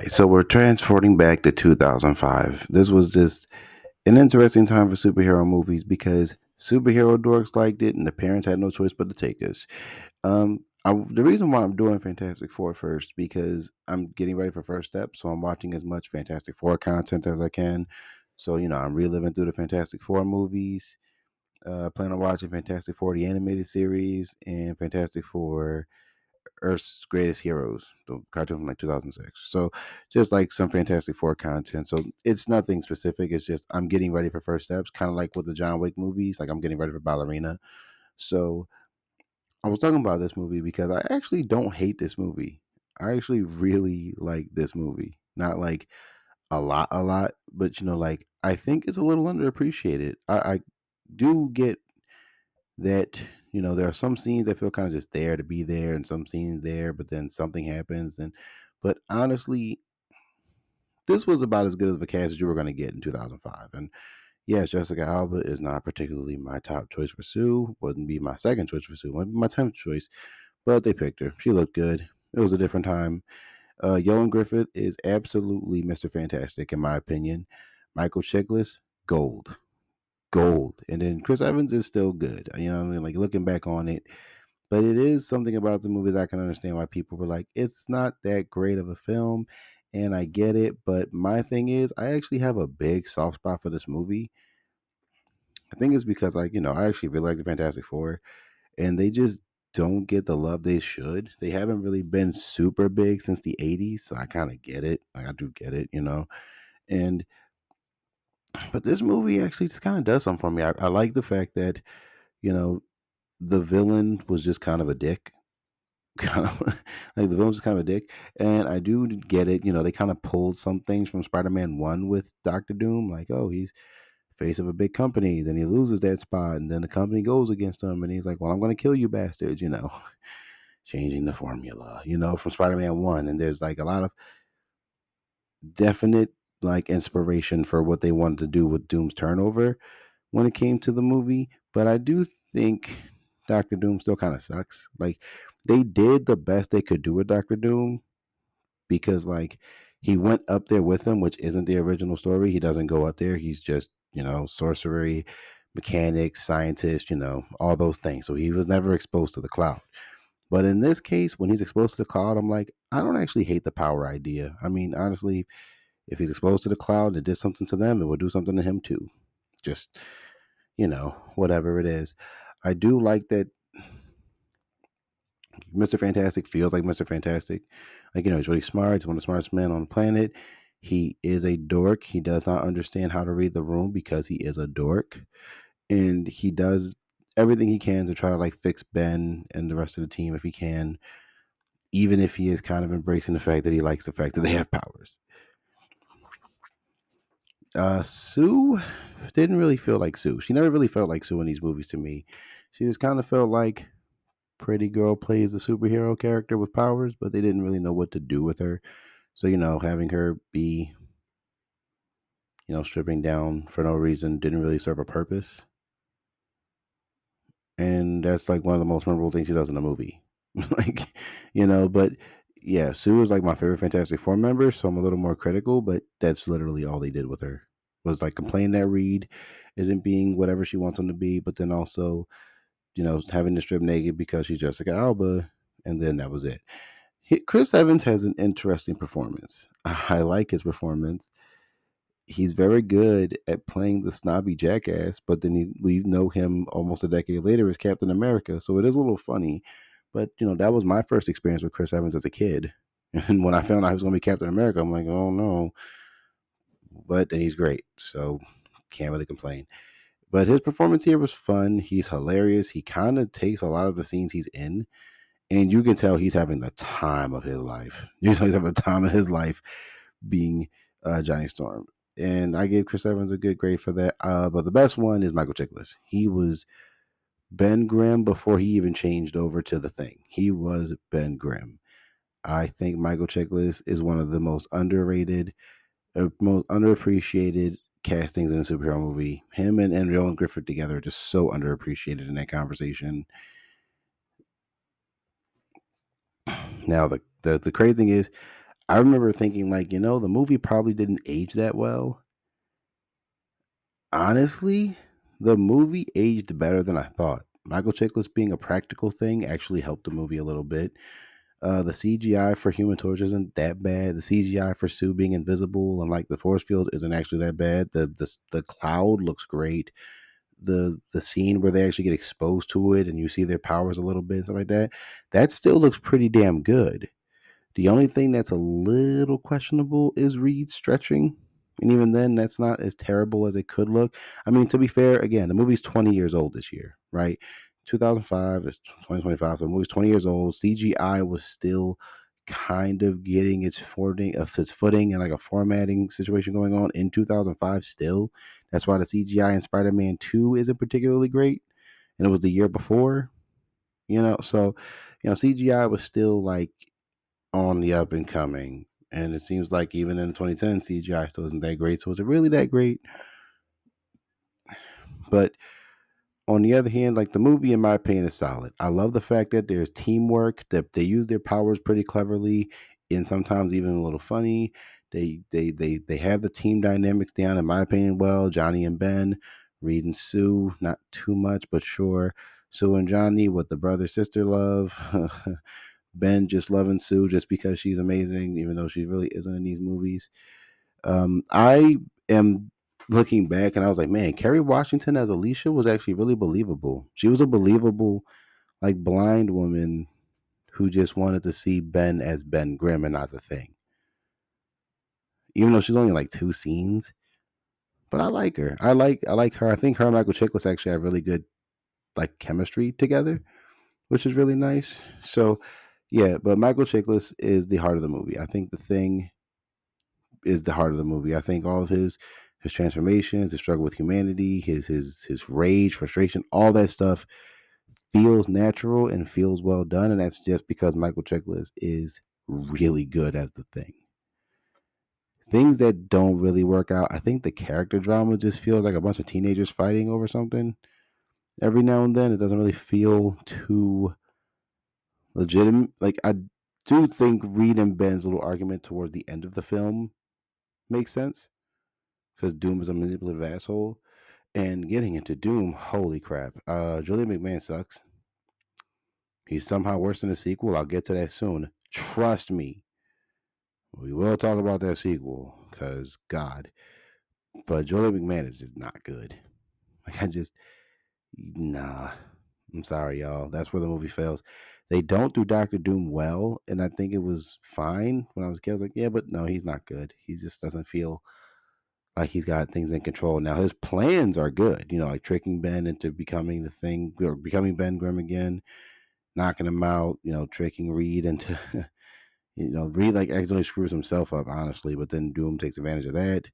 right, so we're transporting back to 2005. This was just an interesting time for superhero movies because superhero dorks liked it, and the parents had no choice but to take us. The reason why I'm doing Fantastic Four first because I'm getting ready for First Step, so I'm watching as much Fantastic Four content as I can. So I'm reliving through the Fantastic Four movies. Plan on watching Fantastic Four the animated series and Fantastic Four Earth's Greatest Heroes, the cartoon from like 2006. So just like some Fantastic Four content. So it's nothing specific. It's just I'm getting ready for First Steps, kind of like with the John Wick movies. Like I'm getting ready for Ballerina. So I was talking about this movie because I actually don't hate this movie. I actually really like this movie. Not like a lot, but like I think it's a little underappreciated. I do get that there are some scenes that feel kind of just there to be there and some scenes there but then something happens, and but honestly this was about as good of a cast as you were going to get in 2005. And yes, Jessica Alba is not particularly my top choice for Sue, wouldn't be my second choice for Sue, wouldn't be my 10th choice, but they picked her. She looked good. It was a different time. Yolan Griffith is absolutely Mr. Fantastic in my opinion. Michael Chiklis, gold, gold. And then Chris Evans is still good, what I mean, like looking back on it. But it is something about the movie that I can understand why people were like, it's not that great of a film. And I get it. But my thing is, I actually have a big soft spot for this movie. I think it's because, like, I actually really like the Fantastic Four, and they just don't get the love they should. They haven't really been super big since the 80s. So I kind of get it. Like, I do get it. And, but this movie actually just kind of does something for me. I like the fact that, you know, the villain was just kind of a dick. Kind of like the villain's just kind of a dick, and I do get it. They kind of pulled some things from Spider-Man One with Doctor Doom, like, oh, he's face of a big company, then he loses that spot, and then the company goes against him, and he's like, well, I'm going to kill you bastards, changing the formula, from Spider-Man One, and there's like a lot of definite like inspiration for what they wanted to do with Doom's turnover when it came to the movie, but I do think Doctor Doom still kind of sucks. Like they did the best they could do with Doctor Doom because like he went up there with him, which isn't the original story. He doesn't go up there. He's just, sorcery, mechanics, scientist, all those things. So he was never exposed to the cloud. But in this case, when he's exposed to the cloud, I'm like, I don't actually hate the power idea. I mean, honestly, if he's exposed to the cloud and it did something to them, it would do something to him too. Just, whatever it is. I do like that Mr. Fantastic feels like Mr. Fantastic. Like, he's really smart. He's one of the smartest men on the planet. He is a dork. He does not understand how to read the room because he is a dork. And he does everything he can to try to like fix Ben and the rest of the team if he can, even if he is kind of embracing the fact that he likes the fact that they have powers. Sue didn't really feel like Sue. She never really felt like Sue in these movies to me. She just kind of felt like Pretty Girl plays a superhero character with powers, but they didn't really know what to do with her. So, having her be, stripping down for no reason didn't really serve a purpose. And that's like one of the most memorable things she does in the movie. like, but yeah, Sue is like my favorite Fantastic Four member, so I'm a little more critical, but that's literally all they did with her. Was like complain that Reed isn't being whatever she wants him to be, but then also, having to strip naked because she's Jessica Alba, and then that was it. Chris Evans has an interesting performance. I like his performance. He's very good at playing the snobby jackass, but then we know him almost a decade later as Captain America. So it is a little funny. But that was my first experience with Chris Evans as a kid. And when I found out he was going to be Captain America, I'm like, oh no. But then he's great, so can't really complain. But his performance here was fun. He's hilarious. He kind of takes a lot of the scenes he's in, and you can tell he's having the time of his life. You know, he's having the time of his life being Johnny Storm. And I gave Chris Evans a good grade for that. But the best one is Michael Chiklis. He was Ben Grimm before he even changed over to the Thing. He was Ben Grimm. I think Michael Chiklis is one of the most underrated, most underappreciated castings in a superhero movie. Him and Roland Griffith together are just so underappreciated in that conversation. Now the crazy thing is, I remember thinking like, the movie probably didn't age that well. Honestly, the movie aged better than I thought. Michael Chiklis being a practical thing actually helped the movie a little bit. The CGI for Human Torch isn't that bad. The CGI for Sue being invisible and like the force field isn't actually that bad. The cloud looks great. The scene where they actually get exposed to it and you see their powers a little bit, stuff like that, that still looks pretty damn good. The only thing that's a little questionable is Reed's stretching. And even then, that's not as terrible as it could look. I mean, to be fair, again, the movie's 20 years old this year, right? 2005 is 2025. So the movie's 20 years old. CGI was still kind of getting its footing and like a formatting situation going on in 2005 still. That's why the CGI in Spider-Man 2 isn't particularly great. And it was the year before, so CGI was still like on the up and coming. And it seems like even in 2010, CGI still isn't that great. So is it really that great? But on the other hand, like the movie, in my opinion, is solid. I love the fact that there's teamwork, that they use their powers pretty cleverly and sometimes even a little funny. They have the team dynamics down, in my opinion, well. Johnny and Ben, Reed and Sue, not too much, but sure. Sue and Johnny with the brother sister love. Ben just loving Sue just because she's amazing, even though she really isn't in these movies. I am looking back and I was like, man, Kerry Washington as Alicia was actually really believable. She was a believable, like, blind woman who just wanted to see Ben as Ben Grimm and not the thing. Even though she's only in, like, two scenes. But I like her. I like her. I think her and Michael Chiklis actually have really good like chemistry together, which is really nice. So yeah, but Michael Chiklis is the heart of the movie. I think the thing is the heart of the movie. I think all of his transformations, his struggle with humanity, his rage, frustration, all that stuff feels natural and feels well done, and that's just because Michael Chiklis is really good as the thing. Things that don't really work out, I think the character drama just feels like a bunch of teenagers fighting over something every now and then. It doesn't really feel too legitimate. Like I do think Reed and Ben's little argument towards the end of the film makes sense because Doom is a manipulative asshole. And getting into Doom, holy crap. Julian McMahon sucks. He's somehow worse than the sequel. I'll get to that soon. Trust me. We will talk about that sequel, because God. But Julian McMahon is just not good. Like, nah. I'm sorry, y'all. That's where the movie fails. They don't do Doctor Doom well, and I think it was fine when I was a kid. I was like, yeah, but no, he's not good. He just doesn't feel like he's got things in control. Now his plans are good, like tricking Ben into becoming the thing, or becoming Ben Grimm again, knocking him out, tricking Reed into Reed like accidentally screws himself up, honestly, but then Doom takes advantage of that.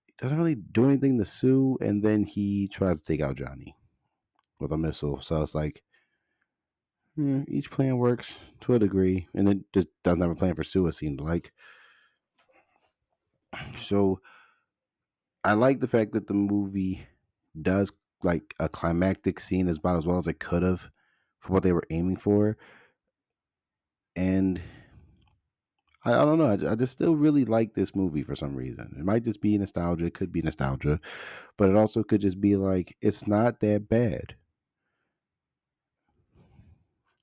He doesn't really do anything to Sue, and then he tries to take out Johnny with a missile. So it's like, each plan works to a degree, and it just doesn't have a plan for Sue, it seemed like. So I like the fact that the movie does like a climactic scene is about as well as it could have for what they were aiming for. And I don't know. I just still really like this movie for some reason. It might just be nostalgia. It could be nostalgia, but it also could just be like it's not that bad.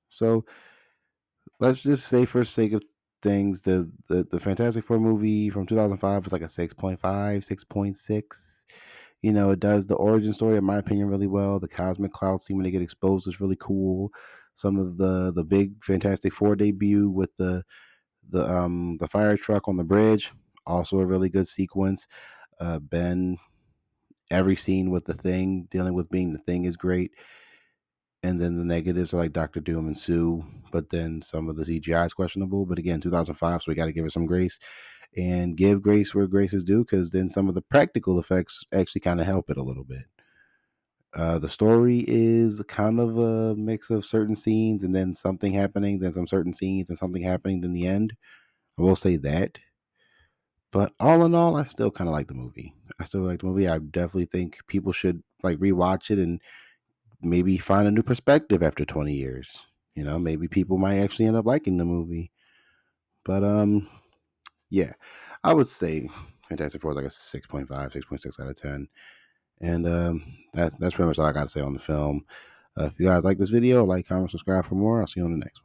So let's just say, for sake of things, the Fantastic Four movie from 2005 was like a 6.5, 6.6. It does the origin story, in my opinion, really well. The cosmic cloud scene when they get exposed is really cool. Some of the big Fantastic Four debut with the fire truck on the bridge, also a really good sequence. Ben, every scene with the thing dealing with being the thing is great. And then the negatives are like Doctor Doom and Sue, but then some of the CGI is questionable. But again, 2005, so we got to give it some grace and give grace where grace is due, because then some of the practical effects actually kind of help it a little bit. The story is kind of a mix of certain scenes and then something happening, then some certain scenes and something happening in the end. I will say that. But all in all, I still kind of like the movie. I still like the movie. I definitely think people should like rewatch it and maybe find a new perspective after 20 years. Maybe people might actually end up liking the movie. But yeah, I would say Fantastic Four is like a 6.5, 6.6 out of 10. And that's pretty much all I got to say on the film. If you guys like this video, like, comment, subscribe for more. I'll see you on the next one.